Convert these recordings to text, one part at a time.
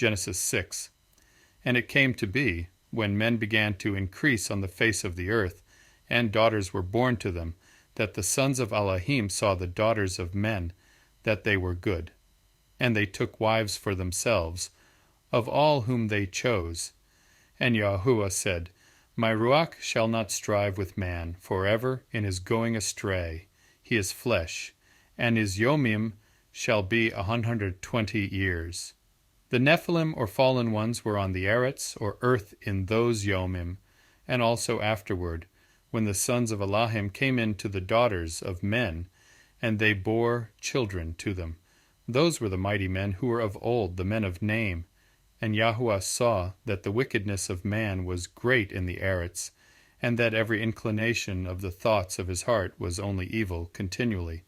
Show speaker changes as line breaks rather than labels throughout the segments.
Genesis 6. And it came to be, when men began to increase on the face of the earth, and daughters were born to them, that the sons of Elohim saw the daughters of men, that they were good. And they took wives for themselves, of all whom they chose. And Yahuwah said, My Ruach shall not strive with man forever in his going astray. He is flesh, and his Yomim shall be 120 years. The Nephilim or fallen ones were on the Eretz or earth in those Yomim, and also afterward, when the sons of Elohim came in to the daughters of men, and they bore children to them. Those were the mighty men who were of old, the men of name. And Yahuwah saw that the wickedness of man was great in the Eretz, and that every inclination of the thoughts of his heart was only evil continually.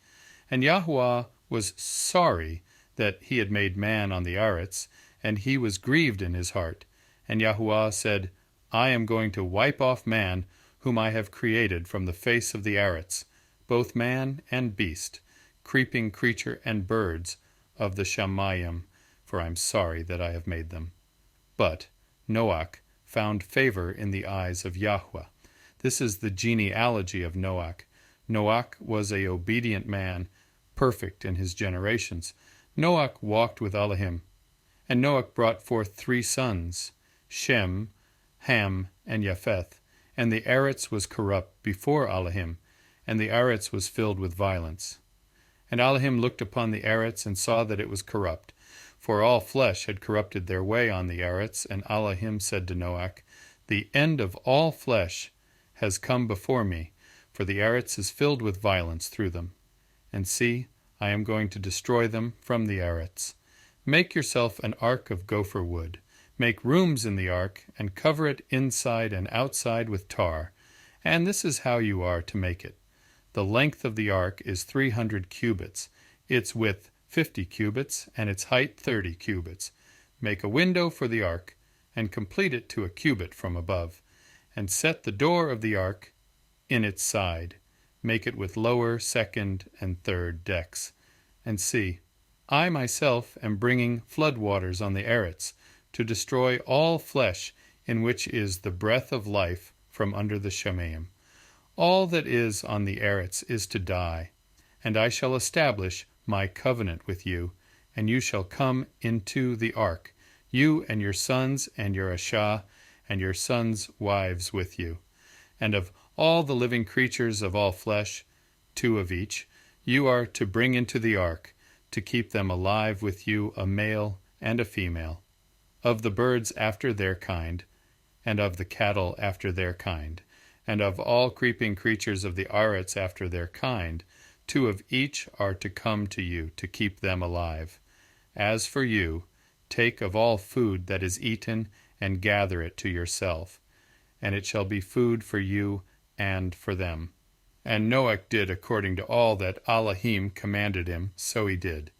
And Yahuwah was sorry that he had made man on the Eretz, and he was grieved in his heart. And Yahuwah said, I am going to wipe off man, whom I have created from the face of the Eretz, both man and beast, creeping creature and birds of the Shamayim, for I am sorry that I have made them. But Noach found favor in the eyes of Yahuwah. This is the genealogy of Noach. Noach was an obedient man, perfect in his generations. Noach walked with Elohim. And Noach brought forth 3 sons, Shem, Ham, and Japheth. And the Eretz was corrupt before Elohim, and the Eretz was filled with violence. And Elohim looked upon the Eretz and saw that it was corrupt, for all flesh had corrupted their way on the Eretz. And Elohim said to Noach, The end of all flesh has come before me, for the Eretz is filled with violence through them. And see, I am going to destroy them from the Eretz. Make yourself an ark of gopher wood. Make rooms in the ark, and cover it inside and outside with tar. And this is how you are to make it. The length of the ark is 300 cubits, its width 50 cubits, and its height 30 cubits. Make a window for the ark, and complete it to a cubit from above. And set the door of the ark in its side. Make it with lower, second, and third decks. And see, I myself am bringing flood waters on the Eretz, to destroy all flesh in which is the breath of life from under the Shamayim. All that is on the Eretz is to die, and I shall establish my covenant with you, and you shall come into the ark, you and your sons and your Ashah, and your sons' wives with you. And of all the living creatures of all flesh, 2 of each, you are to bring into the ark, to keep them alive with you, a male and a female. Of the birds after their kind, and of the cattle after their kind, and of all creeping creatures of the Eretz after their kind, 2 of each are to come to you, to keep them alive. As for you, take of all food that is eaten, and gather it to yourself, and it shall be food for you and for them. And Noach did according to all that Elohim commanded him, so he did.